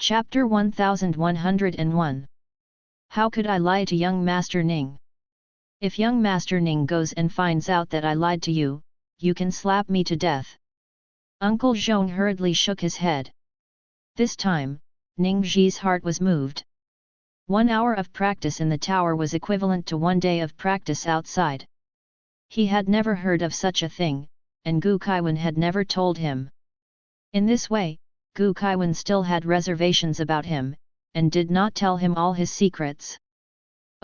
Chapter 1101. How could I lie to young Master Ning? If young Master Ning goes and finds out that I lied to you, you can slap me to death. Uncle Zhong hurriedly shook his head. This time, Ning Ji's heart was moved. 1 hour of practice in the tower was equivalent to 1 day of practice outside. He had never heard of such a thing, and Gu Kaiwan had never told him. In this way, Gu Kaiwan still had reservations about him, and did not tell him all his secrets.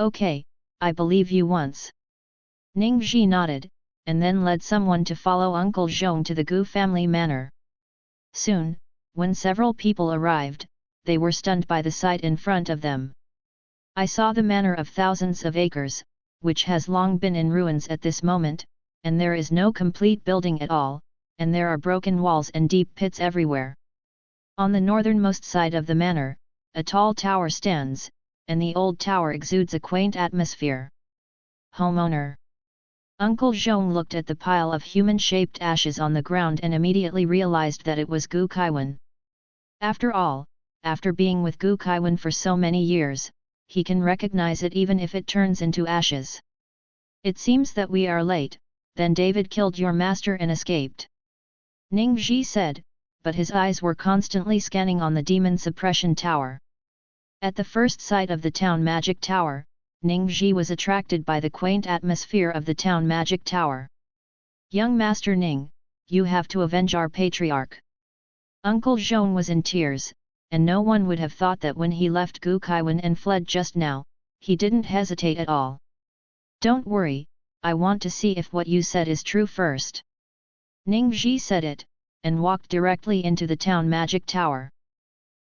Okay, I believe you once. Ning Ji nodded, and then led someone to follow Uncle Zhong to the Gu family manor. Soon, when several people arrived, they were stunned by the sight in front of them. I saw the manor of thousands of acres, which has long been in ruins at this moment, and there is no complete building at all, and there are broken walls and deep pits everywhere. On the northernmost side of the manor, a tall tower stands, and the old tower exudes a quaint atmosphere. Homeowner. Uncle Zhong looked at the pile of human-shaped ashes on the ground and immediately realized that it was Gu Kaiwan. After all, after being with Gu Kaiwan for so many years, he can recognize it even if it turns into ashes. It seems that we are late, then David killed your master and escaped. Ning Ji said, but his eyes were constantly scanning on the demon suppression tower. At the first sight of the town magic tower, Ning Ji was attracted by the quaint atmosphere of the town magic tower. Young Master Ning, you have to avenge our patriarch. Uncle Zhong was in tears, and no one would have thought that when he left Gu Kaiwan and fled just now, he didn't hesitate at all. Don't worry, I want to see if what you said is true first. Ning Ji said it, and walked directly into the town magic tower.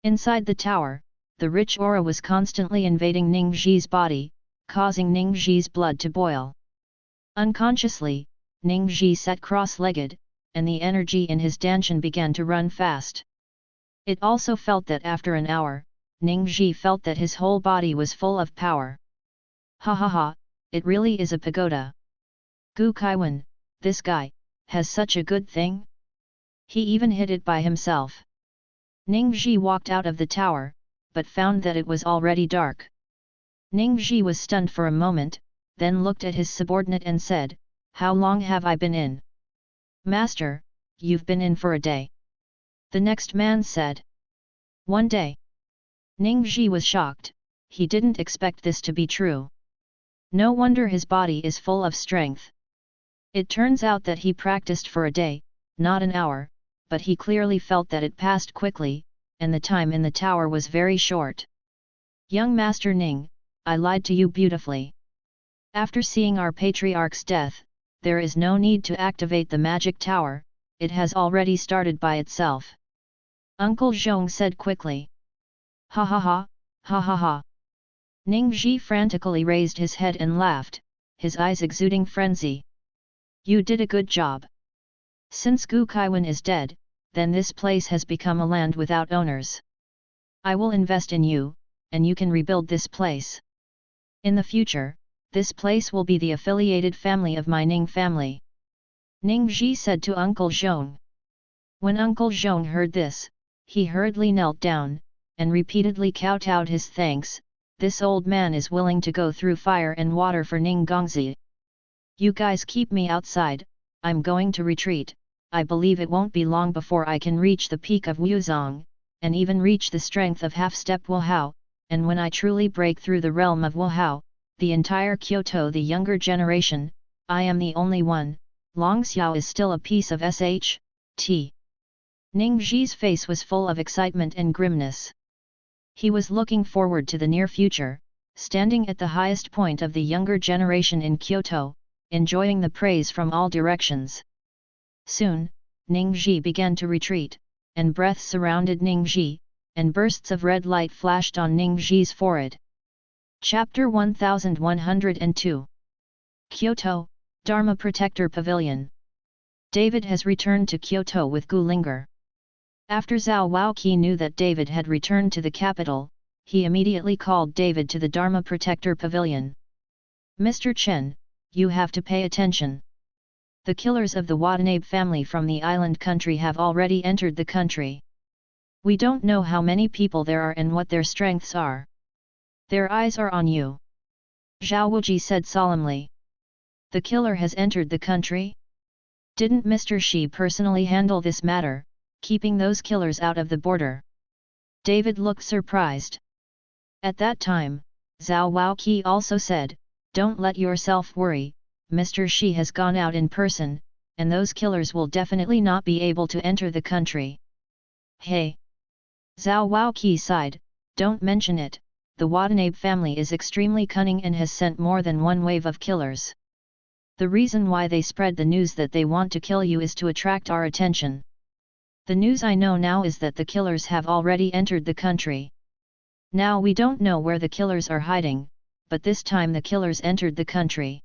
Inside the tower, the rich aura was constantly invading Ning Ji's body, causing Ning Ji's blood to boil. Unconsciously, Ning Ji sat cross-legged, and the energy in his danshan began to run fast. It also felt that after an hour, Ning Ji felt that his whole body was full of power. Ha ha ha, it really is a pagoda. Gu Kaiwan, this guy, has such a good thing? He even hid it by himself. Ning Ji walked out of the tower, but found that it was already dark. Ning Ji was stunned for a moment, then looked at his subordinate and said, "How long have I been in?" "Master, you've been in for a day." The next man said. "1 day." Ning Ji was shocked, he didn't expect this to be true. No wonder his body is full of strength. It turns out that he practiced for a day, not an hour, but he clearly felt that it passed quickly, and the time in the tower was very short. Young Master Ning, I lied to you beautifully. After seeing our patriarch's death, there is no need to activate the magic tower, it has already started by itself. Uncle Zhong said quickly. Ha ha ha, ha ha ha. Ning Ji frantically raised his head and laughed, his eyes exuding frenzy. You did a good job. Since Gu Kaiwan is dead, then this place has become a land without owners. I will invest in you, and you can rebuild this place. In the future, this place will be the affiliated family of my Ning family. Ning Ji said to Uncle Zhong. When Uncle Zhong heard this, he hurriedly knelt down, and repeatedly kowtowed his thanks. This old man is willing to go through fire and water for Ning Gongzi. You guys keep me outside, I'm going to retreat. I believe it won't be long before I can reach the peak of Wuzong, and even reach the strength of half-step Wuhao, and when I truly break through the realm of Wuhao, the entire Kyoto the younger generation, I am the only one, Long Xiao is still a piece of SHT. Ning Ji's face was full of excitement and grimness. He was looking forward to the near future, standing at the highest point of the younger generation in Kyoto, enjoying the praise from all directions. Soon, Ning Ji began to retreat, and breath surrounded Ning Ji, and bursts of red light flashed on Ning Ji's forehead. Chapter 1102. Kyoto, Dharma Protector Pavilion. David has returned to Kyoto with Gu Linger. After Zhao Waoqi knew that David had returned to the capital, he immediately called David to the Dharma Protector Pavilion. Mr. Chen, you have to pay attention. The killers of the Watanabe family from the island country have already entered the country. We don't know how many people there are and what their strengths are. Their eyes are on you. Zhao Wuji said solemnly. The killer has entered the country? Didn't Mr. Shi personally handle this matter, keeping those killers out of the border? David looked surprised. At that time, Zhao Waoqi also said, don't let yourself worry, Mr. Shi has gone out in person, and those killers will definitely not be able to enter the country. Hey! Zhao Waoqi sighed, don't mention it, the Watanabe family is extremely cunning and has sent more than one wave of killers. The reason why they spread the news that they want to kill you is to attract our attention. The news I know now is that the killers have already entered the country. Now we don't know where the killers are hiding, but this time the killers entered the country.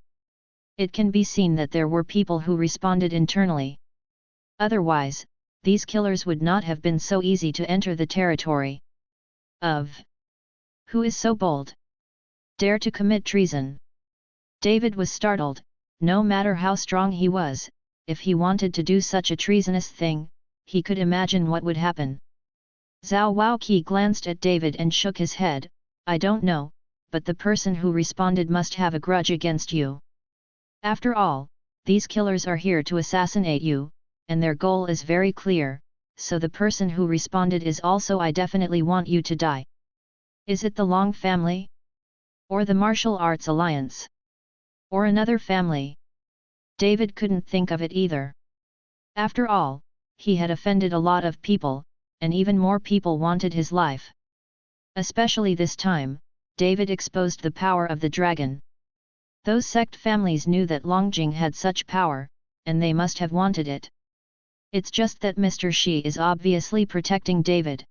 It can be seen that there were people who responded internally. Otherwise, these killers would not have been so easy to enter the territory of. Who is so bold? Dare to commit treason? David was startled. No matter how strong he was, if he wanted to do such a treasonous thing, he could imagine what would happen. Zhao Waoqi glanced at David and shook his head, I don't know, but the person who responded must have a grudge against you. After all, these killers are here to assassinate you, and their goal is very clear, so the person who responded is also I definitely want you to die. Is it the Long family? Or the Martial Arts Alliance? Or another family? David couldn't think of it either. After all, he had offended a lot of people, and even more people wanted his life. Especially this time, David exposed the power of the dragon. Those sect families knew that Longjing had such power, and they must have wanted it. It's just that Mr. Shi is obviously protecting David.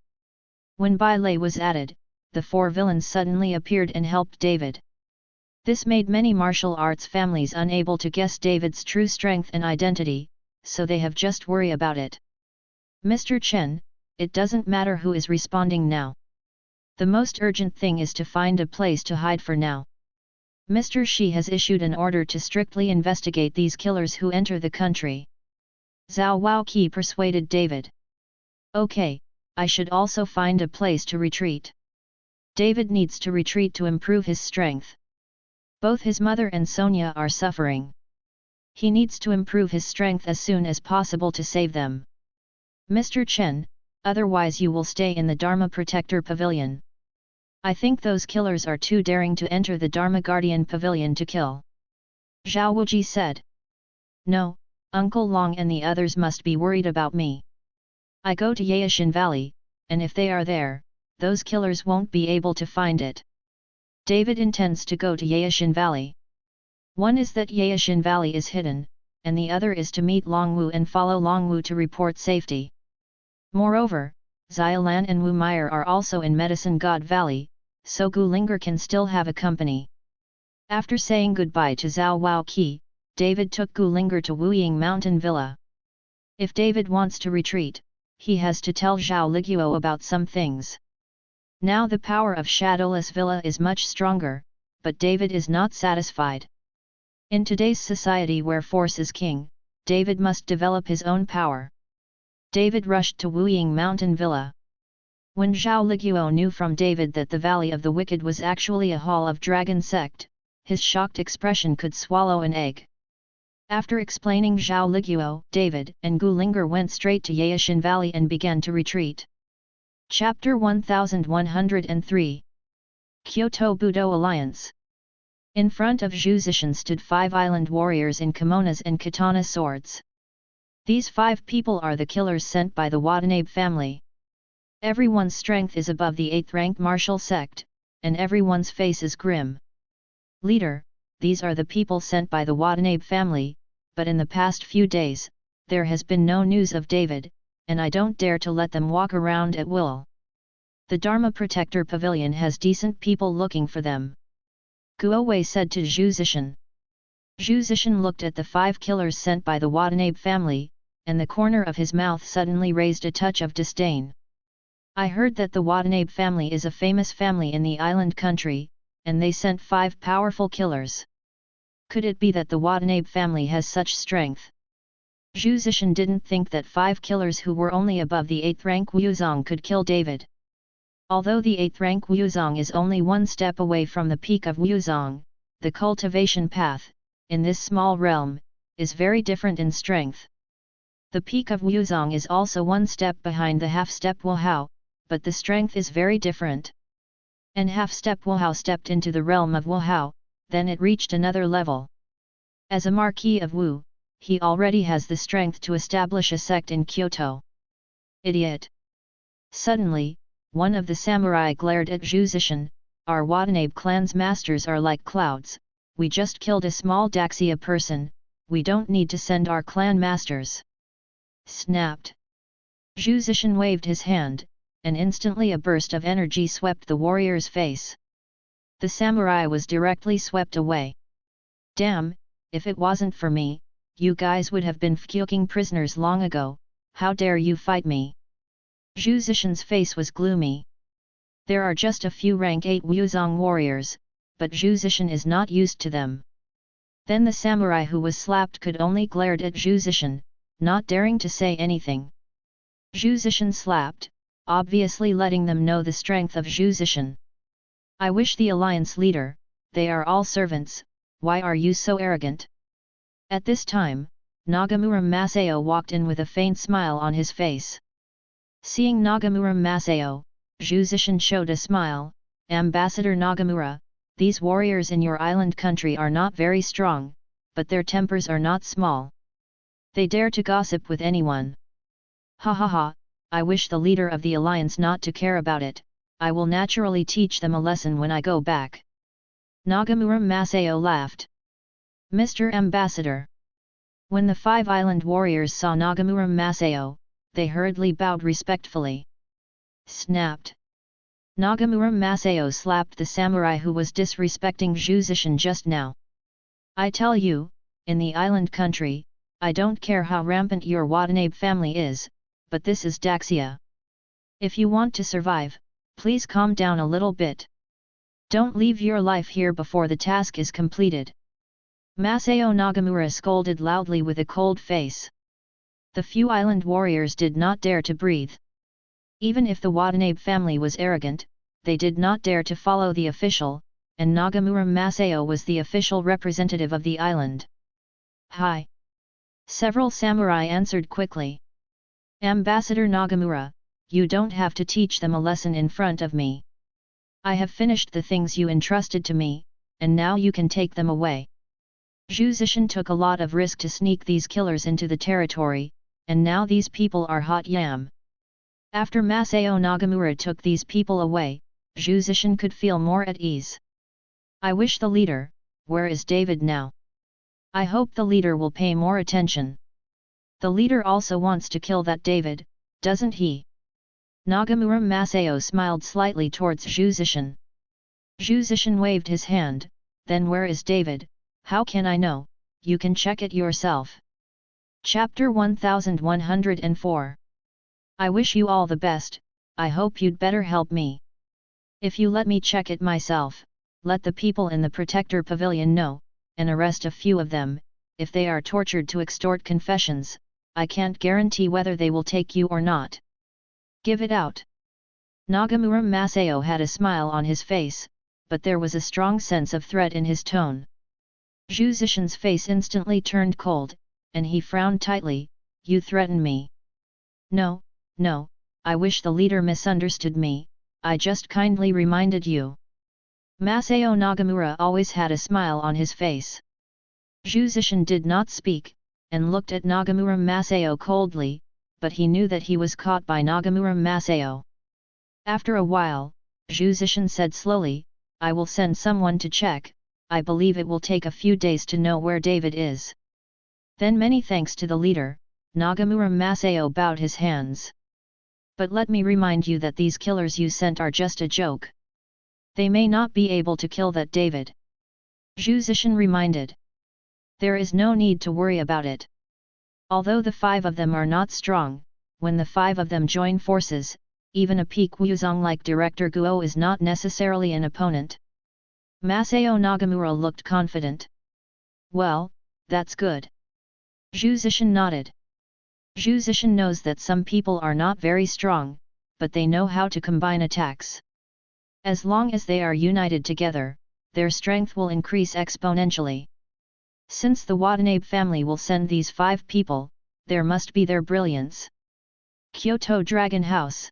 When Bai Lei was added, the four villains suddenly appeared and helped David. This made many martial arts families unable to guess David's true strength and identity, so they have just worry about it. Mr. Chen, it doesn't matter who is responding now. The most urgent thing is to find a place to hide for now. Mr. Shi has issued an order to strictly investigate these killers who enter the country. Zhao Waoqi persuaded David. Okay, I should also find a place to retreat. David needs to retreat to improve his strength. Both his mother and Sonia are suffering. He needs to improve his strength as soon as possible to save them. Mr. Chen, otherwise you will stay in the Dharma Protector Pavilion. I think those killers are too daring to enter the Dharma Guardian Pavilion to kill. Zhao Wuji said. No, Uncle Long and the others must be worried about me. I go to Yaishan Valley, and if they are there, those killers won't be able to find it. David intends to go to Yaishan Valley. One is that Yaishan Valley is hidden, and the other is to meet Longwu and follow Longwu to report safety. Moreover, Xiaolan and Wu Meyer are also in Medicine God Valley, so Gu Linger can still have a company. After saying goodbye to Zhao Waoqi, David took Gu Linger to Wuying Mountain Villa. If David wants to retreat, he has to tell Zhao Liguo about some things. Now the power of Shadowless Villa is much stronger, but David is not satisfied. In today's society where force is king, David must develop his own power. David rushed to Wuying Mountain Villa. When Zhao Liguo knew from David that the Valley of the Wicked was actually a hall of dragon sect, his shocked expression could swallow an egg. After explaining Zhao Liguo, David and Gu Linger went straight to Yaishan Valley and began to retreat. Chapter 1103 Kyoto Budo Alliance. In front of Zhu Zishan stood 5 island warriors in kimonos and katana swords. These 5 people are the killers sent by the Watanabe family. Everyone's strength is above the 8th rank martial sect, and everyone's face is grim. Leader, these are the people sent by the Watanabe family, but in the past few days, there has been no news of David, and I don't dare to let them walk around at will. The Dharma Protector Pavilion has decent people looking for them. Guo Wei said to Zhu Zishan. Zhu Zishan looked at the 5 killers sent by the Watanabe family, and the corner of his mouth suddenly raised a touch of disdain. I heard that the Watanabe family is a famous family in the island country, and they sent 5 powerful killers. Could it be that the Watanabe family has such strength? Zhu Zishan didn't think that 5 killers who were only above the 8th rank Wuzong could kill David. Although the 8th rank Wuzong is only one step away from the peak of Wuzong, the cultivation path, in this small realm, is very different in strength. The peak of Wuzong is also one step behind the half-step Wuhao, but the strength is very different. And half-step Wuhao stepped into the realm of Wuhao, then it reached another level. As a Marquis of Wu, he already has the strength to establish a sect in Kyoto. Idiot! Suddenly, one of the samurai glared at Zhu Zishan. Our Watanabe clan's masters are like clouds, we just killed a small Daxia person, we don't need to send our clan masters. Snapped. Zhu Zishan waved his hand, and instantly a burst of energy swept the warrior's face. The samurai was directly swept away. Damn, if it wasn't for me, you guys would have been Fuking prisoners long ago, how dare you fight me? Zhu Zishan's face was gloomy. There are just a few rank 8 Wuzong warriors, but Zhu Zishan is not used to them. Then the samurai who was slapped could only glared at Zhu Zishan, not daring to say anything. Zhu Zishan slapped, obviously letting them know the strength of Zhu Zishan. I wish the alliance leader, they are all servants, why are you so arrogant? At this time, Nagamura Masao walked in with a faint smile on his face. Seeing Nagamura Masao, Zhu Zishan showed a smile. Ambassador Nagamura, these warriors in your island country are not very strong, but their tempers are not small. They dare to gossip with anyone. Ha ha ha, I wish the leader of the alliance not to care about it, I will naturally teach them a lesson when I go back. Nagamura Masao laughed. Mr. Ambassador. When the 5 island warriors saw Nagamura Masao, they hurriedly bowed respectfully. Snapped. Nagamura Masao slapped the samurai who was disrespecting Zhu Zishan just now. I tell you, in the island country, I don't care how rampant your Watanabe family is, but this is Daxia. If you want to survive, please calm down a little bit. Don't leave your life here before the task is completed. Masao Nagamura scolded loudly with a cold face. The few island warriors did not dare to breathe. Even if the Watanabe family was arrogant, they did not dare to follow the official, and Nagamura Masao was the official representative of the island. Hi! Several samurai answered quickly. Ambassador Nagamura, you don't have to teach them a lesson in front of me. I have finished the things you entrusted to me, and now you can take them away. Zhu Zishan took a lot of risk to sneak these killers into the territory, and now these people are hot yam. After Masao Nagamura took these people away, Zhu Zishan could feel more at ease. I wish the leader, where is David now? I hope the leader will pay more attention. The leader also wants to kill that David, doesn't he? Nagamura Masao smiled slightly towards Zhu Zishan. Zhu Zishan waved his hand, then where is David? How can I know? You can check it yourself. Chapter 1104. I wish you all the best, I hope you'd better help me. If you let me check it myself, let the people in the Protector Pavilion know, and arrest a few of them, if they are tortured to extort confessions, I can't guarantee whether they will take you or not. Give it out. Nagamura Masao had a smile on his face, but there was a strong sense of threat in his tone. Zhu Zishan's face instantly turned cold, and he frowned tightly. You threaten me? No, no, I wish the leader misunderstood me, I just kindly reminded you. Masao Nagamura always had a smile on his face. Zhu Zishan did not speak, and looked at Nagamura Masao coldly, but he knew that he was caught by Nagamura Masao. After a while, Zhu Zishan said slowly, I will send someone to check, I believe it will take a few days to know where David is. Then many thanks to the leader, Nagamura Masao bowed his hands. But let me remind you that these killers you sent are just a joke. They may not be able to kill that David. Zhu Zishan reminded. There is no need to worry about it. Although the 5 of them are not strong, when the 5 of them join forces, even a peak Wuzong like Director Guo is not necessarily an opponent. Masao Nagamura looked confident. Well, that's good. Zhu Zishan nodded. Zhu Zishan knows that some people are not very strong, but they know how to combine attacks. As long as they are united together, their strength will increase exponentially. Since the Watanabe family will send these 5 people, there must be their brilliance. Kyoto Dragon House.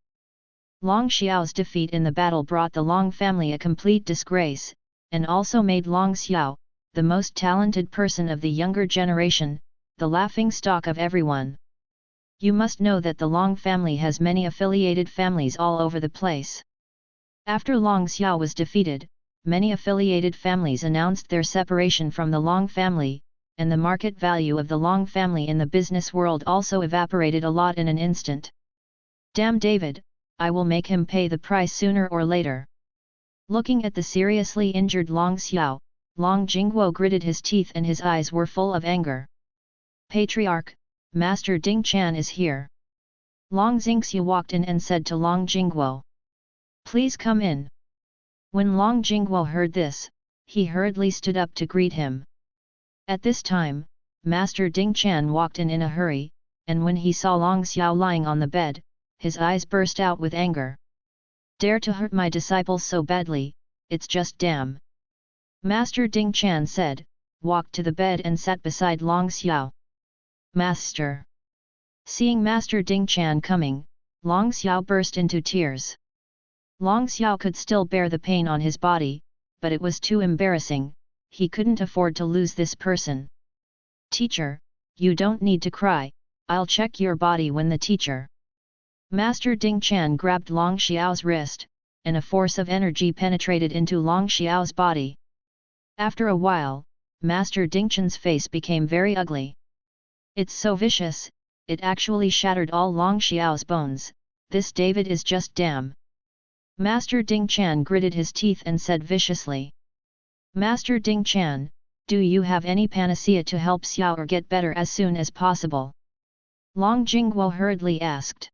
Long Xiao's defeat in the battle brought the Long family a complete disgrace, and also made Long Xiao, the most talented person of the younger generation, the laughing stock of everyone. You must know that the Long family has many affiliated families all over the place. After Long Xiao was defeated, many affiliated families announced their separation from the Long family, and the market value of the Long family in the business world also evaporated a lot in an instant. Damn David, I will make him pay the price sooner or later. Looking at the seriously injured Long Xiao, Long Jingguo gritted his teeth and his eyes were full of anger. Patriarch, Master Ding Chan is here. Long Xingxiu walked in and said to Long Jingguo. Please come in. When Long Jingguo heard this, he hurriedly stood up to greet him. At this time, Master Ding Chan walked in a hurry, and when he saw Long Xiao lying on the bed, his eyes burst out with anger. Dare to hurt my disciples so badly, it's just damn. Master Ding Chan said, walked to the bed and sat beside Long Xiao. Master. Seeing Master Ding Chan coming, Long Xiao burst into tears. Long Xiao could still bear the pain on his body, but it was too embarrassing, he couldn't afford to lose this person. Teacher, you don't need to cry, I'll check your body when the teacher. Master Ding Chan grabbed Long Xiao's wrist, and a force of energy penetrated into Long Xiao's body. After a while, Master Ding Chan's face became very ugly. It's so vicious, it actually shattered all Long Xiao's bones, this David is just damn. Master Ding Chan gritted his teeth and said viciously. Master Ding Chan, do you have any panacea to help Xiao or get better as soon as possible? Long Jingguo hurriedly asked.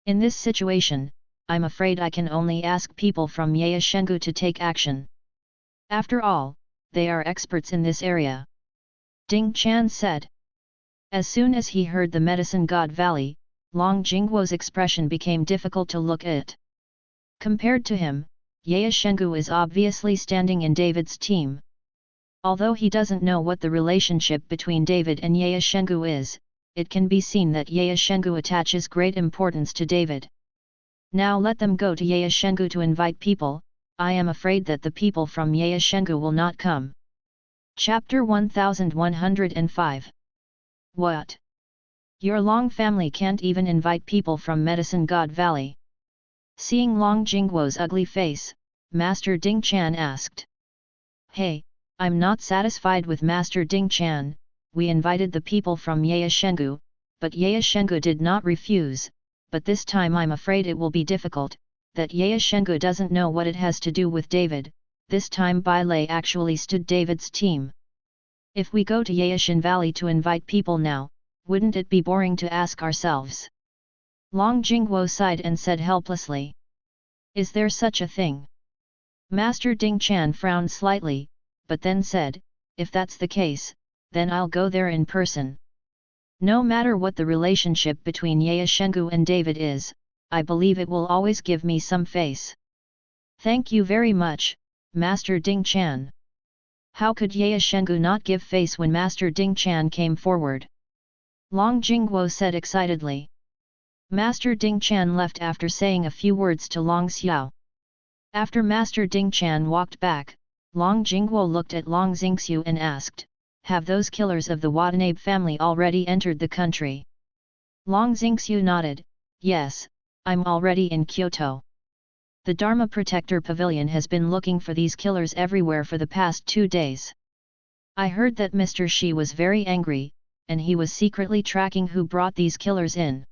In this situation, I'm afraid I can only ask people from Yaya Shengu to take action. After all, they are experts in this area. Ding Chan said. As soon as he heard the Medicine God Valley, Long Jingguo's expression became difficult to look at. Compared to him, Yaya Shengu is obviously standing in David's team. Although he doesn't know what the relationship between David and Yaya Shengu is, it can be seen that Yaya Shengu attaches great importance to David. Now let them go to Yaya Shengu to invite people, I am afraid that the people from Yaya Shengu will not come. Chapter 1105. What? Your Long family can't even invite people from Medicine God Valley? Seeing Long Jingguo's ugly face, Master Ding Chan asked. Hey, I'm not satisfied with Master Ding Chan, we invited the people from Yaya Shengu, but Yaya Shengu did not refuse, but this time I'm afraid it will be difficult, that Yaya Shengu doesn't know what it has to do with David, this time Bai Lei actually stood David's team. If we go to Yayashan Valley to invite people now, wouldn't it be boring to ask ourselves? Long Jingguo sighed and said helplessly. Is there such a thing? Master Ding Chan frowned slightly, but then said, if that's the case, then I'll go there in person. No matter what the relationship between Yaya Shengu and David is, I believe it will always give me some face. Thank you very much, Master Ding Chan. How could Yaya Shengu not give face when Master Ding Chan came forward? Long Jingguo said excitedly. Master Ding Chan left after saying a few words to Long Xiao. After Master Ding Chan walked back, Long Jingguo looked at Long Xingxiu and asked, have those killers of the Watanabe family already entered the country? Long Xingxiu nodded, yes, I'm already in Kyoto. The Dharma Protector Pavilion has been looking for these killers everywhere for the past 2 days. I heard that Mr. Shi was very angry, and he was secretly tracking who brought these killers in.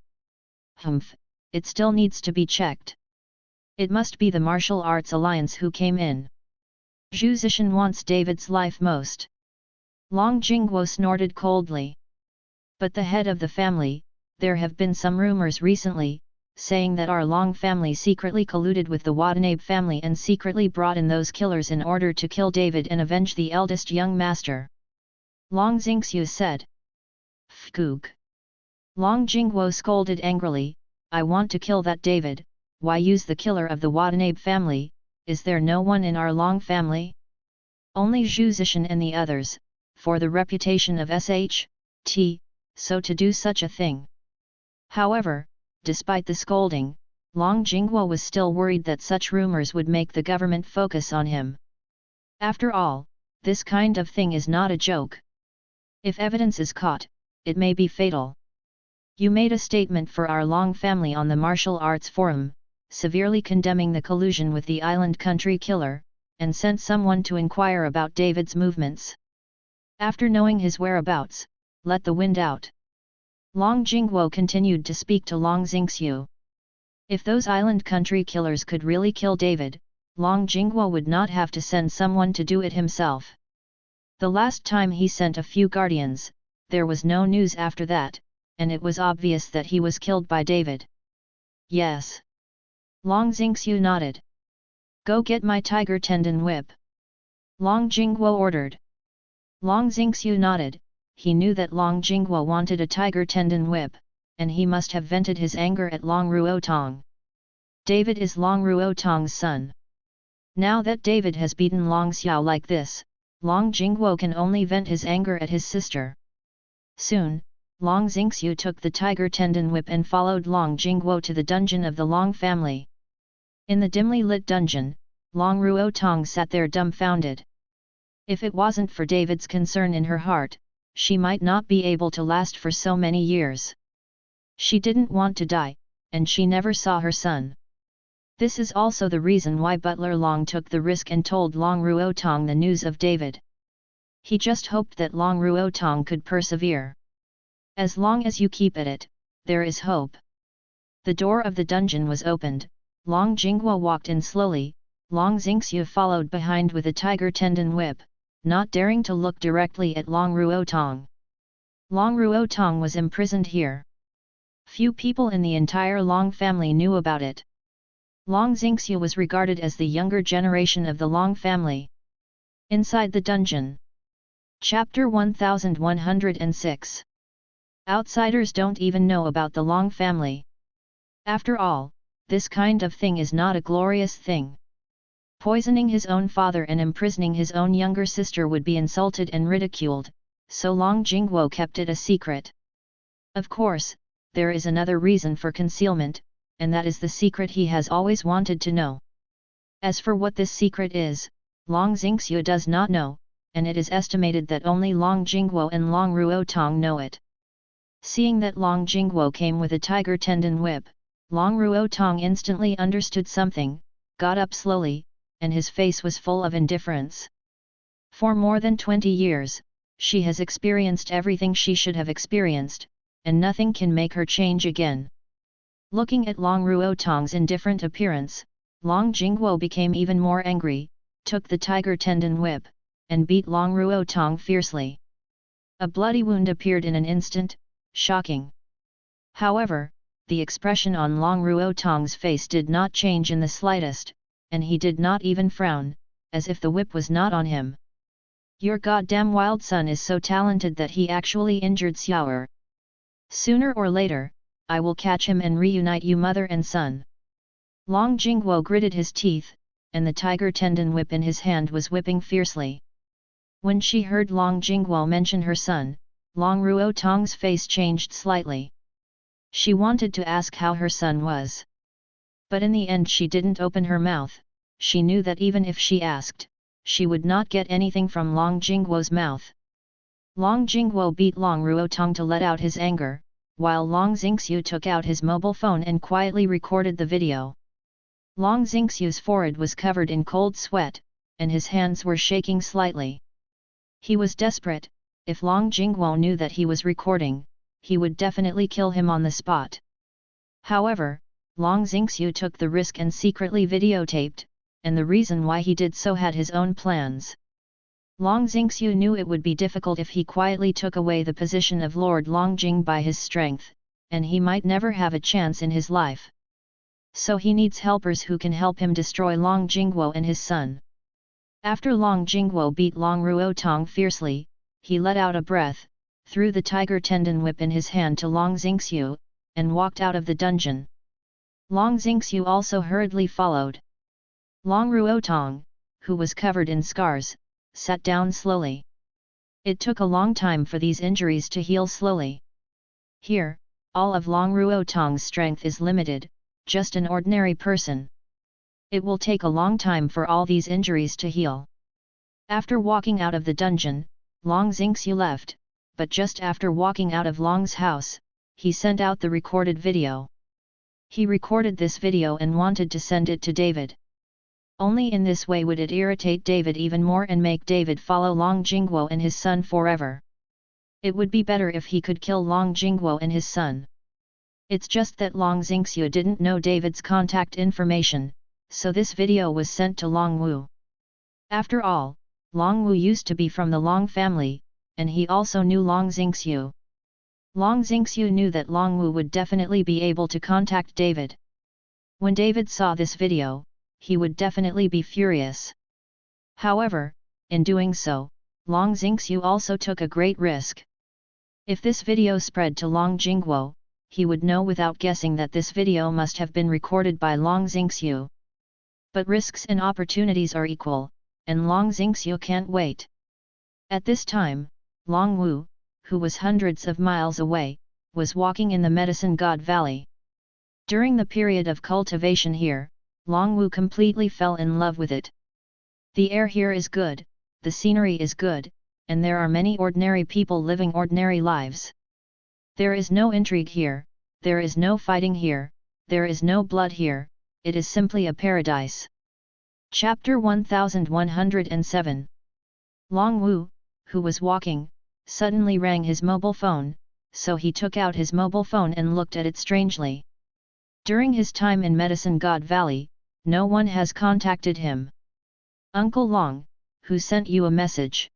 Humph, it still needs to be checked. It must be the Martial Arts Alliance who came in. Zhu Zishan wants David's life most. Long Jingguo snorted coldly. But the head of the family, there have been some rumors recently, saying that our Long family secretly colluded with the Watanabe family and secretly brought in those killers in order to kill David and avenge the eldest young master. Long Xingxiu said. Fgoog. Long Jingguo scolded angrily, I want to kill that David, why use the killer of the Watanabe family, is there no one in our Long family? Only Zhu Zishan and the others, for the reputation of SHT, so to do such a thing. However, despite the scolding, Long Jingguo was still worried that such rumors would make the government focus on him. After all, this kind of thing is not a joke. If evidence is caught, it may be fatal. You made a statement for our Long family on the Martial Arts Forum, severely condemning the collusion with the island country killer, and sent someone to inquire about David's movements. After knowing his whereabouts, let the wind out. Long Jingguo continued to speak to Long Xingxiu. If those island country killers could really kill David, Long Jingguo would not have to send someone to do it himself. The last time he sent a few guardians, there was no news after that, and it was obvious that he was killed by David. Yes. Long Xingxiu nodded. Go get my tiger tendon whip. Long Jingguo ordered. Long Xingxiu nodded, he knew that Long Jingguo wanted a tiger tendon whip, and he must have vented his anger at Long Ruotong. David is Long Ruotong's son. Now that David has beaten Long Xiao like this, Long Jingguo can only vent his anger at his sister. Soon, Long Xingxiu took the tiger tendon whip and followed Long Jingguo to the dungeon of the Long family. In the dimly lit dungeon, Long Ruotong sat there dumbfounded. If it wasn't for David's concern in her heart, she might not be able to last for so many years. She didn't want to die, and she never saw her son. This is also the reason why Butler Long took the risk and told Long Ruotong the news of David. He just hoped that Long Ruotong could persevere. As long as you keep at it, there is hope. The door of the dungeon was opened, Long Jingguo walked in slowly, Long Xingxiu followed behind with a tiger tendon whip, not daring to look directly at Long Ruotong. Long Ruotong was imprisoned here. Few people in the entire Long family knew about it. Long Xingxiu was regarded as the younger generation of the Long family. Inside the dungeon. Chapter 1106. Outsiders don't even know about the Long family. After all, this kind of thing is not a glorious thing. Poisoning his own father and imprisoning his own younger sister would be insulted and ridiculed, so Long Jingguo kept it a secret. Of course, there is another reason for concealment, and that is the secret he has always wanted to know. As for what this secret is, Long Xingxiu does not know, and it is estimated that only Long Jingguo and Long Ruotong know it. Seeing that Long Jingguo came with a tiger tendon whip, Long Ruotong instantly understood something, got up slowly, and his face was full of indifference. For more than 20 years, she has experienced everything she should have experienced, and nothing can make her change again. Looking at Long Ruotong's indifferent appearance, Long Jingguo became even more angry, took the tiger tendon whip, and beat Long Ruotong fiercely. A bloody wound appeared in an instant, shocking. However, the expression on Long Ruotong's face did not change in the slightest, and he did not even frown, as if the whip was not on him. Your goddamn wild son is so talented that he actually injured Xiaoer. Sooner or later, I will catch him and reunite you mother and son. Long Jingguo gritted his teeth, and the tiger tendon whip in his hand was whipping fiercely. When she heard Long Jingguo mention her son, Long Ruotong's face changed slightly. She wanted to ask how her son was. But in the end she didn't open her mouth. She knew that even if she asked, she would not get anything from Long Jingguo's mouth. Long Jingguo beat Long Ruotong to let out his anger, while Long Xingxiu took out his mobile phone and quietly recorded the video. Long Xingxiu's forehead was covered in cold sweat, and his hands were shaking slightly. He was desperate. If Long Jingguo knew that he was recording, he would definitely kill him on the spot. However, Long Xingxiu took the risk and secretly videotaped, and the reason why he did so had his own plans. Long Xingxiu knew it would be difficult if he quietly took away the position of Lord Longjing by his strength, and he might never have a chance in his life. So he needs helpers who can help him destroy Long Jingguo and his son. After Long Jingguo beat Long Ruotong fiercely, he let out a breath, threw the tiger tendon whip in his hand to Long Xingxiu, and walked out of the dungeon. Long Xingxiu also hurriedly followed. Long Ruotong, who was covered in scars, sat down slowly. It took a long time for these injuries to heal slowly. Here, all of Long Ruotong's strength is limited, just an ordinary person. It will take a long time for all these injuries to heal. After walking out of the dungeon, Long Xingxiu left, but just after walking out of Long's house, he sent out the recorded video. He recorded this video and wanted to send it to David. Only in this way would it irritate David even more and make David follow Long Jingguo and his son forever. It would be better if he could kill Long Jingguo and his son. It's just that Long Xingxiu didn't know David's contact information, so this video was sent to Long Wu. After all, Long Wu used to be from the Long family, and he also knew Long Xingxiu. Long Xingxiu knew that Long Wu would definitely be able to contact David. When David saw this video, he would definitely be furious. However, in doing so, Long Xingxiu also took a great risk. If this video spread to Long Jingguo, he would know without guessing that this video must have been recorded by Long Xingxiu. But risks and opportunities are equal, and Long Xingxiu can't wait. At this time, Long Wu, who was hundreds of miles away, was walking in the Medicine God Valley. During the period of cultivation here, Long Wu completely fell in love with it. The air here is good, the scenery is good, and there are many ordinary people living ordinary lives. There is no intrigue here, there is no fighting here, there is no blood here, it is simply a paradise. Chapter 1107. Long Wu, who was walking, suddenly rang his mobile phone, so he took out his mobile phone and looked at it strangely. During his time in Medicine God Valley, no one has contacted him. Uncle Long, who sent you a message?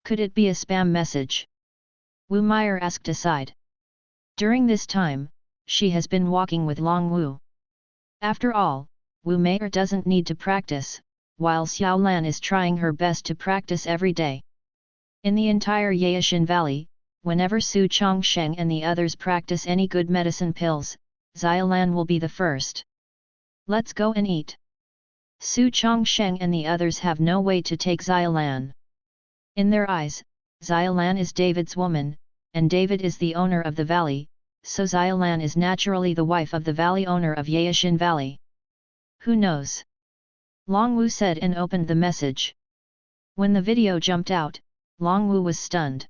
Could it be a spam message? Wu Meier asked aside. During this time, she has been walking with Long Wu. After all, Wu Meier doesn't need to practice, while Xiao Lan is trying her best to practice every day. In the entire Yaishan Valley, whenever Su Chongsheng and the others practice any good medicine pills, Xiaolan will be the first. Let's go and eat. Su Chongsheng and the others have no way to take Xiaolan. In their eyes, Xiaolan is David's woman, and David is the owner of the valley, so Xiaolan is naturally the wife of the valley owner of Yaishan Valley. Who knows? Long Wu said and opened the message. When the video jumped out, Long Wu was stunned.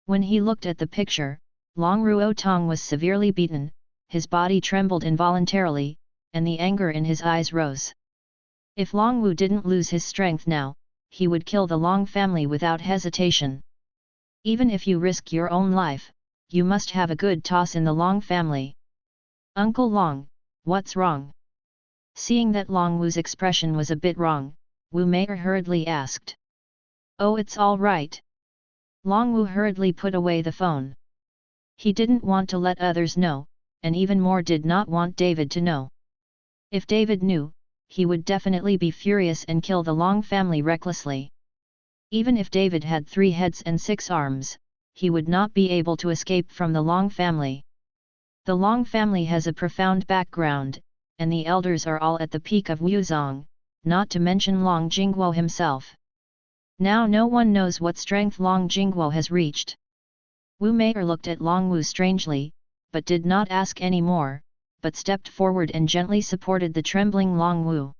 When he looked at the picture, Long Ruotong was severely beaten, his body trembled involuntarily, and the anger in his eyes rose. If Long Wu didn't lose his strength now, he would kill the Long family without hesitation. Even if you risk your own life, you must have a good toss in the Long family. Uncle Long, what's wrong? Seeing that Long Wu's expression was a bit wrong, Wu Meier hurriedly asked. Oh, it's all right. Long Wu hurriedly put away the phone. He didn't want to let others know, and even more did not want David to know. If David knew, he would definitely be furious and kill the Long family recklessly. Even if David had 3 heads and 6 arms, he would not be able to escape from the Long family. The Long family has a profound background, and the elders are all at the peak of Wuzong, not to mention Long Jingguo himself. Now no one knows what strength Long Jingguo has reached. Wu Meier looked at Long Wu strangely, but did not ask any more, but stepped forward and gently supported the trembling Long Wu.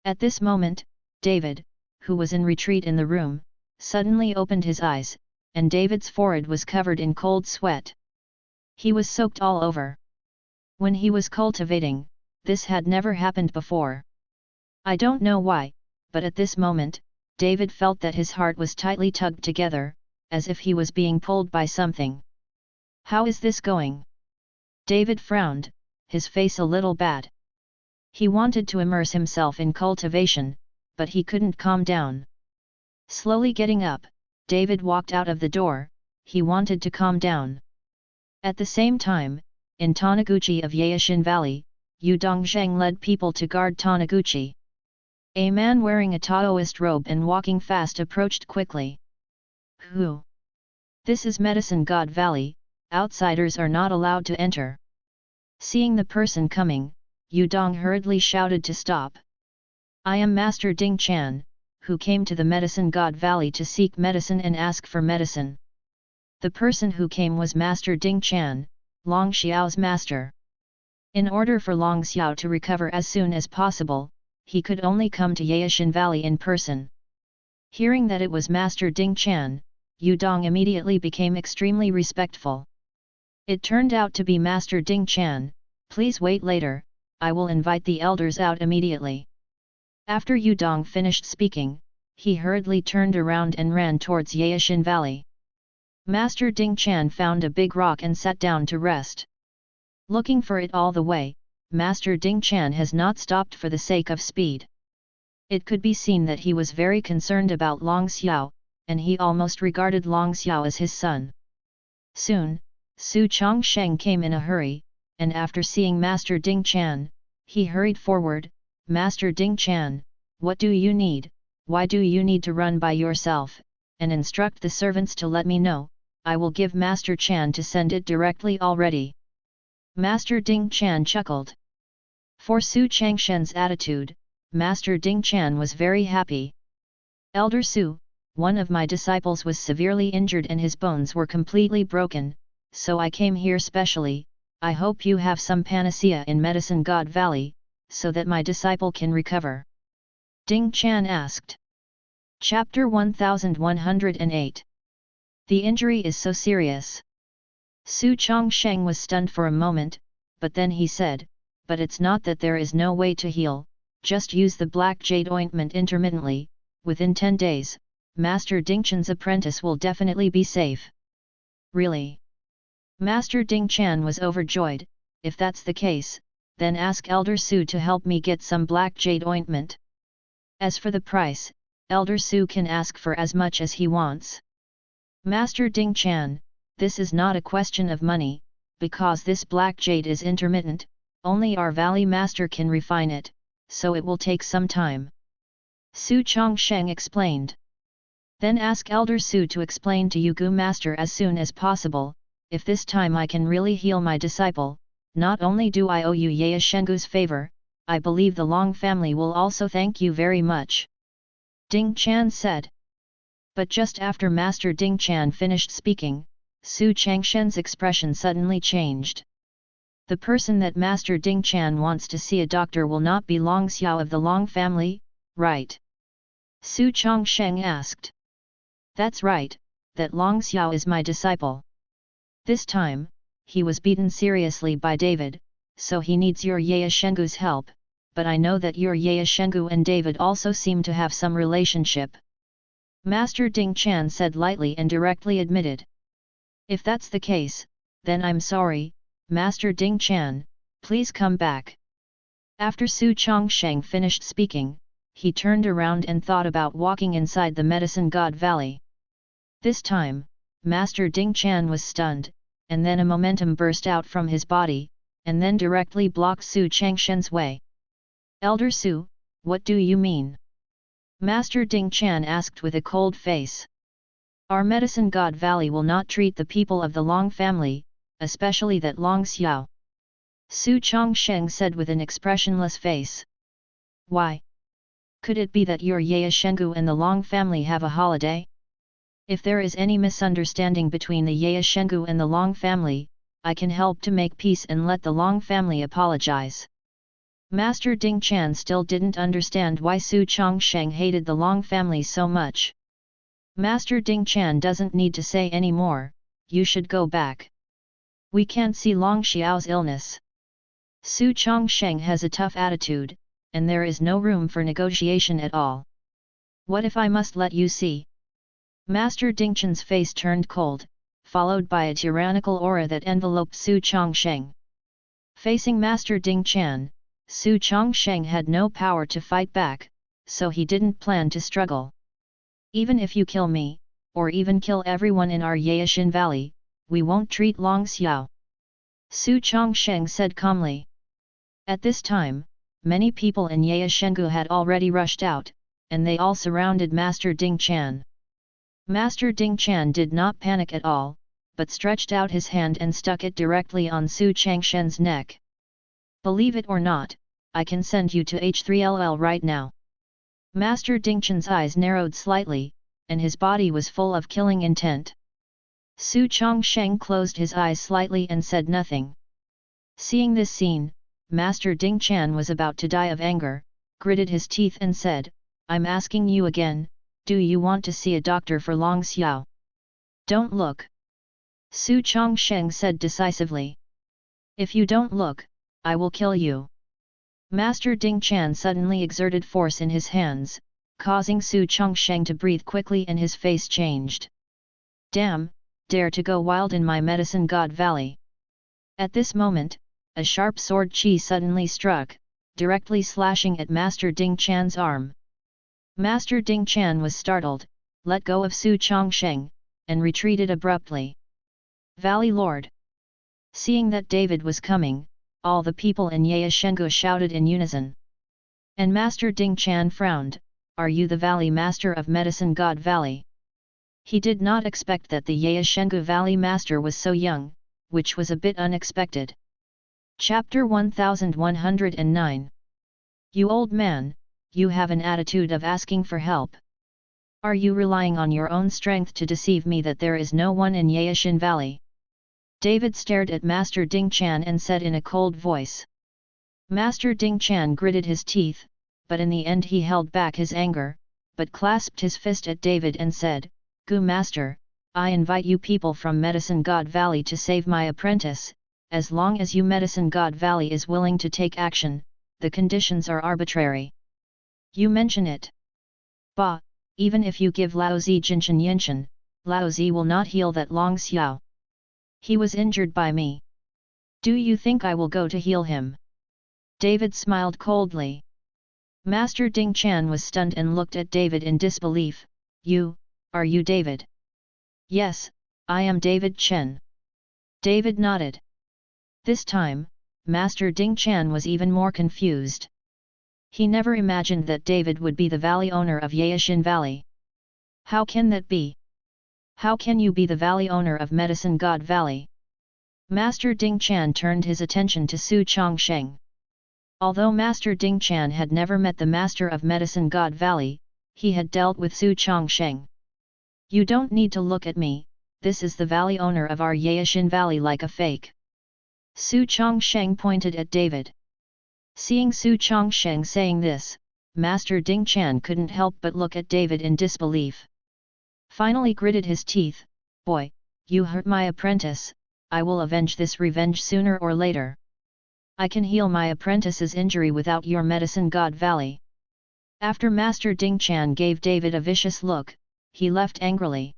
At this moment, David, who was in retreat in the room, suddenly opened his eyes, and David's forehead was covered in cold sweat. He was soaked all over. When he was cultivating, this had never happened before. I don't know why, but at this moment, David felt that his heart was tightly tugged together, as if he was being pulled by something. How is this going? David frowned, his face a little bad. He wanted to immerse himself in cultivation, but he couldn't calm down. Slowly getting up, David walked out of the door, he wanted to calm down. At the same time, in Taniguchi of Yaishan Valley, Yu Dongzhang led people to guard Taniguchi. A man wearing a Taoist robe and walking fast approached quickly. Who? This is Medicine God Valley, outsiders are not allowed to enter. Seeing the person coming, Yudong hurriedly shouted to stop. I am Master Ding Chan, who came to the Medicine God Valley to seek medicine and ask for medicine. The person who came was Master Ding Chan, Long Xiao's master. In order for Long Xiao to recover as soon as possible, he could only come to Yaishan Valley in person. Hearing that it was Master Ding Chan, Yudong immediately became extremely respectful. It turned out to be Master Ding Chan. Please wait later, I will invite the elders out immediately. After Yudong finished speaking, he hurriedly turned around and ran towards Yaishan Valley. Master Ding Chan found a big rock and sat down to rest. Looking for it all the way, Master Ding Chan has not stopped for the sake of speed. It could be seen that he was very concerned about Long Xiao, and he almost regarded Long Xiao as his son. Soon, Su Chongsheng came in a hurry, and after seeing Master Ding Chan, he hurried forward. Master Ding Chan, what do you need? Why do you need to run by yourself, and instruct the servants to let me know? I will give Master Chan to send it directly already. Master Ding Chan chuckled. For Su Changshen's attitude, Master Ding Chan was very happy. Elder Su, one of my disciples was severely injured and his bones were completely broken, so I came here specially. I hope you have some panacea in Medicine God Valley, so that my disciple can recover. Ding Chan asked. Chapter 1108. The injury is so serious. Su Chongsheng was stunned for a moment, but then he said, but it's not that there is no way to heal, just use the black jade ointment intermittently, within 10 days, Master Ding Chan's apprentice will definitely be safe. Really? Master Ding Chan was overjoyed. If that's the case, then ask Elder Su to help me get some black jade ointment. As for the price, Elder Su can ask for as much as he wants. Master Ding Chan, this is not a question of money, because this black jade is intermittent, only our valley master can refine it, so it will take some time. Su Chongsheng explained. Then ask Elder Su to explain to Yugu Master as soon as possible. If this time I can really heal my disciple, not only do I owe you Ye Shengu's favor, I believe the Long family will also thank you very much. Ding Chan said. But just after Master Ding Chan finished speaking, Su Changshen's expression suddenly changed. The person that Master Ding Chan wants to see a doctor will not be Long Xiao of the Long family, right? Su Chongsheng asked. That's right, that Long Xiao is my disciple. This time, he was beaten seriously by David, so he needs your Ye Shengu's help, but I know that your Ye Shengu and David also seem to have some relationship. Master Ding Chan said lightly and directly admitted. If that's the case, then I'm sorry, Master Ding Chan, please come back. After Su Chongsheng finished speaking, he turned around and thought about walking inside the Medicine God Valley. This time, Master Ding Chan was stunned, and then a momentum burst out from his body, and then directly blocked Su Changshen's way. Elder Su, what do you mean? Master Ding Chan asked with a cold face. Our Medicine God Valley will not treat the people of the Long family, especially that Long Xiao. Su Chongsheng said with an expressionless face. Why? Could it be that your Ye Shengu and the Long family have a holiday? If there is any misunderstanding between the Ye Shengu and the Long family, I can help to make peace and let the Long family apologize. Master Ding Chan still didn't understand why Su Chongsheng hated the Long family so much. Master Ding Chan doesn't need to say any more, you should go back. We can't see Long Xiao's illness. Su Chongsheng has a tough attitude, and there is no room for negotiation at all. What if I must let you see? Master Ding Chan's face turned cold, followed by a tyrannical aura that enveloped Su Chongsheng. Facing Master Ding Chan, Su Chongsheng had no power to fight back, so he didn't plan to struggle. Even if you kill me, or even kill everyone in our Yaishan Valley, we won't treat Long Xiao. Su Chongsheng said calmly. At this time, many people in Yaishengu had already rushed out, and they all surrounded Master Ding Chan. Master Ding Chan did not panic at all, but stretched out his hand and stuck it directly on Su Changshen's neck. Believe it or not, I can send you to H3LL right now. Master Ding Chan's eyes narrowed slightly, and his body was full of killing intent. Su Changsheng closed his eyes slightly and said nothing. Seeing this scene, Master Ding Chan was about to die of anger, gritted his teeth and said, I'm asking you again, do you want to see a doctor for Long Xiao? Don't look. Su Changsheng said decisively. If you don't look, I will kill you. Master Ding Chan suddenly exerted force in his hands, causing Su Changsheng to breathe quickly and his face changed. Damn, dare to go wild in my Medicine God Valley. At this moment, a sharp sword chi suddenly struck, directly slashing at Master Ding Chan's arm. Master Ding Chan was startled, let go of Su Changsheng, and retreated abruptly. Valley Lord! Seeing that David was coming, all the people in Yaoshengu shouted in unison. And Master Ding Chan frowned, are you the Valley Master of Medicine God Valley? He did not expect that the Yaoshengu Valley Master was so young, which was a bit unexpected. Chapter 1109. You old man, you have an attitude of asking for help. Are you relying on your own strength to deceive me that there is no one in Yaoshin Valley? David stared at Master Ding Chan and said in a cold voice. Master Ding Chan gritted his teeth, but in the end he held back his anger, but clasped his fist at David and said, Gu Master, I invite you people from Medicine God Valley to save my apprentice, as long as you Medicine God Valley is willing to take action, the conditions are arbitrary. You mention it. Bah, even if you give Laozi Jinshan Yinshan, Laozi will not heal that Long Xiao. He was injured by me. Do you think I will go to heal him? David smiled coldly. Master Ding Chan was stunned and looked at David in disbelief. Are you David? Yes, I am David Chen. David nodded. This time, Master Ding Chan was even more confused. He never imagined that David would be the valley owner of Yaoshin Valley. How can that be? How can you be the valley owner of Medicine God Valley? Master Ding Chan turned his attention to Su Changsheng. Although Master Ding Chan had never met the Master of Medicine God Valley, he had dealt with Su Changsheng. You don't need to look at me, this is the valley owner of our Yaoshin Valley like a fake. Su Changsheng pointed at David. Seeing Su Changsheng saying this, Master Ding Chan couldn't help but look at David in disbelief. Finally gritted his teeth, boy, you hurt my apprentice, I will avenge this revenge sooner or later. I can heal my apprentice's injury without your Medicine God Valley. After Master Ding Chan gave David a vicious look, he left angrily.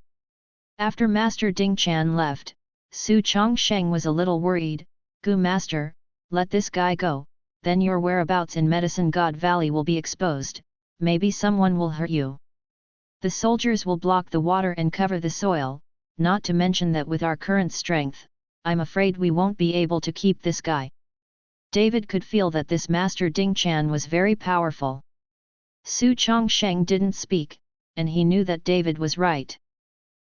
After Master Ding Chan left, Su Changsheng was a little worried. Gu Master, let this guy go, then your whereabouts in Medicine God Valley will be exposed, maybe someone will hurt you. The soldiers will block the water and cover the soil, not to mention that with our current strength, I'm afraid we won't be able to keep this guy. David could feel that this Master Ding Chan was very powerful. Su Changsheng didn't speak, and he knew that David was right.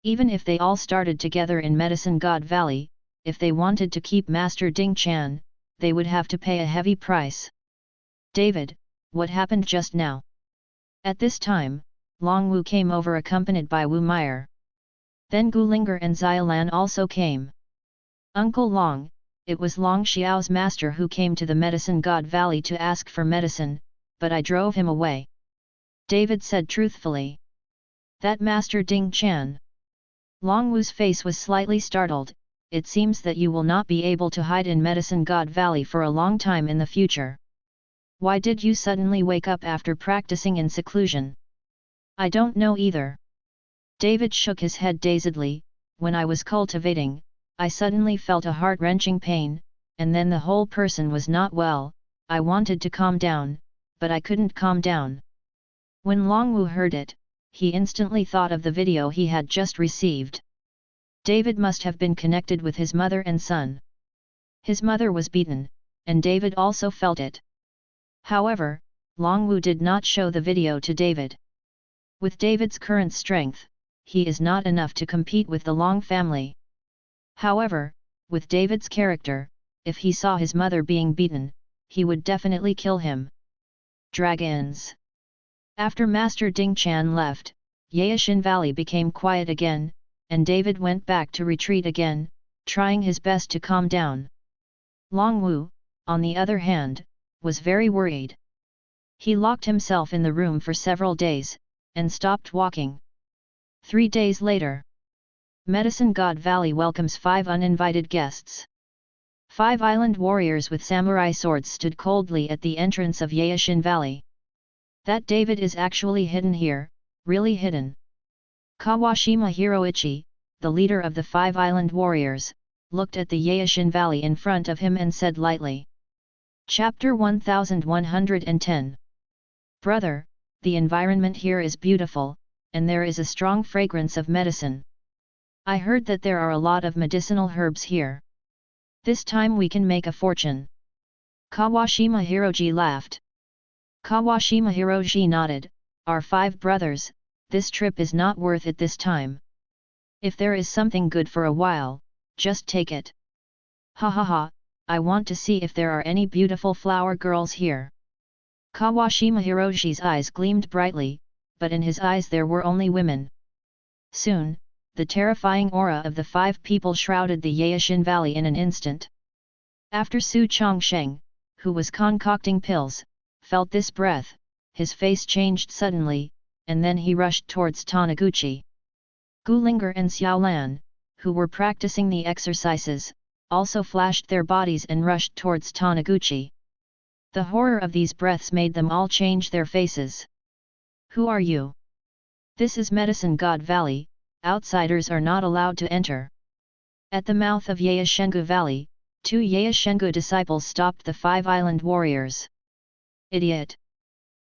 Even if they all started together in Medicine God Valley, if they wanted to keep Master Ding Chan, they would have to pay a heavy price. David, what happened just now? At this time, Long Wu came over accompanied by Wu Meyer. Then Gulinger and Xiaolan also came. Uncle Long, it was Long Xiao's master who came to the Medicine God Valley to ask for medicine, but I drove him away. David said truthfully. That Master Ding Chan. Long Wu's face was slightly startled. It seems that you will not be able to hide in Medicine God Valley for a long time in the future. Why did you suddenly wake up after practicing in seclusion? I don't know either. David shook his head dazedly. When I was cultivating, I suddenly felt a heart-wrenching pain, and then the whole person was not well. I wanted to calm down, but I couldn't calm down. When Long Wu heard it, he instantly thought of the video he had just received. David must have been connected with his mother and son. His mother was beaten, and David also felt it. However, Long Wu did not show the video to David. With David's current strength, he is not enough to compete with the Long family. However, with David's character, if he saw his mother being beaten, he would definitely kill him. Dragons. After Master Ding Chan left, Yaoshan Valley became quiet again, and David went back to retreat again, trying his best to calm down. Long Wu, on the other hand, was very worried. He locked himself in the room for several days, and stopped walking. 3 days later, Medicine God Valley welcomes 5 uninvited guests. 5 island warriors with samurai swords stood coldly at the entrance of Yaoshan Valley. That David is actually hidden here, really hidden. Kawashima Hiroichi, the leader of the 5 island warriors, looked at the Yaoshan Valley in front of him and said lightly. Chapter 1110. Brother, the environment here is beautiful, and there is a strong fragrance of medicine. I heard that there are a lot of medicinal herbs here. This time we can make a fortune. Kawashima Hiroji laughed. Kawashima Hiroji nodded, our 5 brothers, this trip is not worth it this time. If there is something good for a while, just take it. Ha ha ha, I want to see if there are any beautiful flower girls here. Kawashima Hiroji's eyes gleamed brightly, but in his eyes there were only women. Soon, the terrifying aura of the 5 people shrouded the Yaoshan Valley in an instant. After Su Chongsheng, who was concocting pills, felt this breath, his face changed suddenly, and then he rushed towards Taniguchi. Gulinger and Xiaolan, who were practicing the exercises, also flashed their bodies and rushed towards Taniguchi. The horror of these breaths made them all change their faces. Who are you? This is Medicine God Valley, outsiders are not allowed to enter. At the mouth of Yaoshengu Valley, 2 Yaoshengu disciples stopped the 5 island warriors. Idiot!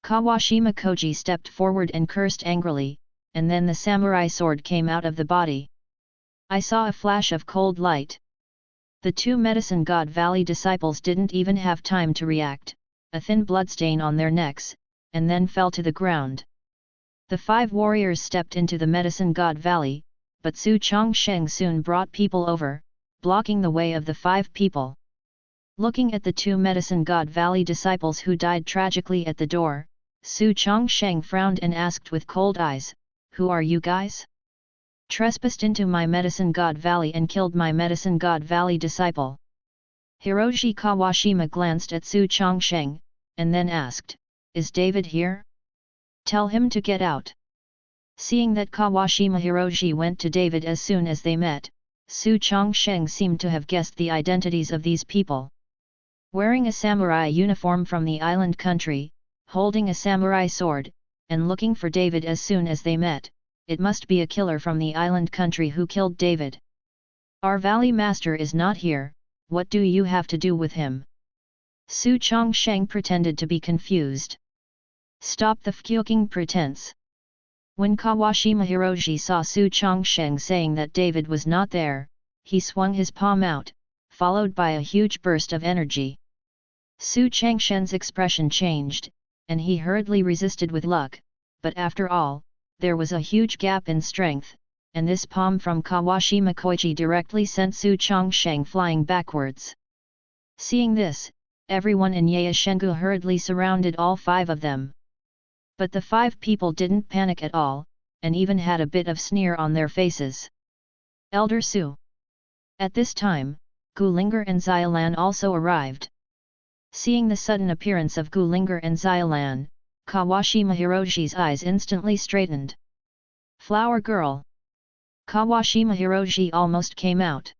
Kawashima Koji stepped forward and cursed angrily, and then the samurai sword came out of the body. I saw a flash of cold light. The 2 Medicine God Valley disciples didn't even have time to react, a thin bloodstain on their necks, and then fell to the ground. The 5 warriors stepped into the Medicine God Valley, but Su Chongsheng soon brought people over, blocking the way of the 5 people. Looking at the 2 Medicine God Valley disciples who died tragically at the door, Su Chongsheng frowned and asked with cold eyes, "Who are you guys? Trespassed into my Medicine God Valley and killed my Medicine God Valley disciple." Hiroji Kawashima glanced at Su Chongsheng, and then asked, "Is David here? Tell him to get out." Seeing that Kawashima Hiroji went to David as soon as they met, Su Chongsheng seemed to have guessed the identities of these people. Wearing a samurai uniform from the island country, holding a samurai sword, and looking for David as soon as they met, it must be a killer from the island country who killed David. "Our valley master is not here, what do you have to do with him?" Su Chongsheng pretended to be confused. "Stop the fucking pretense." When Kawashima Hiroji saw Su Chongsheng saying that David was not there, he swung his palm out, followed by a huge burst of energy. Su Chongsheng's expression changed, and he hurriedly resisted with luck, but after all, there was a huge gap in strength, and this palm from Kawashima Koichi directly sent Su Chongsheng flying backwards. Seeing this, everyone in Yaoshengu hurriedly surrounded all 5 of them. But the 5 people didn't panic at all, and even had a bit of sneer on their faces. "Elder Su." At this time, Gulinger and Xiaolan also arrived. Seeing the sudden appearance of Gulinger and Xiaolan, Kawashima Hiroji's eyes instantly straightened. "Flower girl!" Kawashima Hiroji almost came out.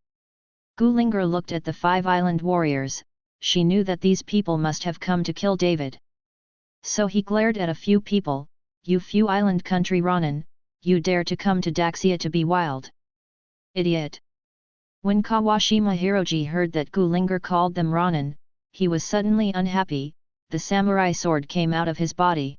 Gulinger looked at the 5 island warriors, she knew that these people must have come to kill David. So he glared at a few people, "You few island country Ronin, you dare to come to Daxia to be wild? Idiot!" When Kawashima Hiroji heard that Gulinger called them Ronin, he was suddenly unhappy, the samurai sword came out of his body.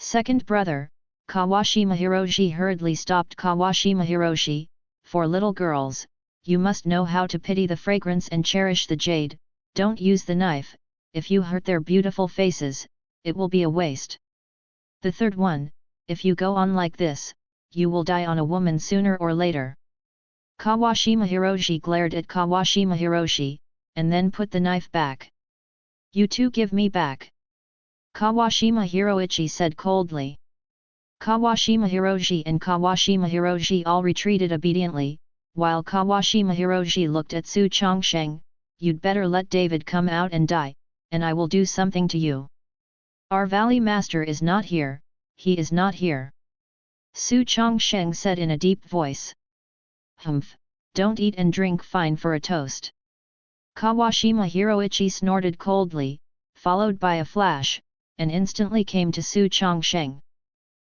"Second brother," Kawashima Hiroji hurriedly stopped Kawashima Hiroshi, "for little girls, you must know how to pity the fragrance and cherish the jade, don't use the knife, if you hurt their beautiful faces, it will be a waste. The third one, if you go on like this, you will die on a woman sooner or later. Kawashima Hiroshi glared at Kawashima Hiroshi, and then put the knife back. You two give me back. Kawashima Hiroichi said coldly. Kawashima Hiroshi and Kawashima Hiroshi all retreated obediently, while Kawashima Hiroshi looked at Su Chongsheng. You'd better let David come out and die, and I will do something to you. Our Valley Master is not here, he is not here. Su Chongsheng said in a deep voice. Humph, don't eat and drink fine for a toast. Kawashima Hiroichi snorted coldly, followed by a flash, and instantly came to Su Chongsheng.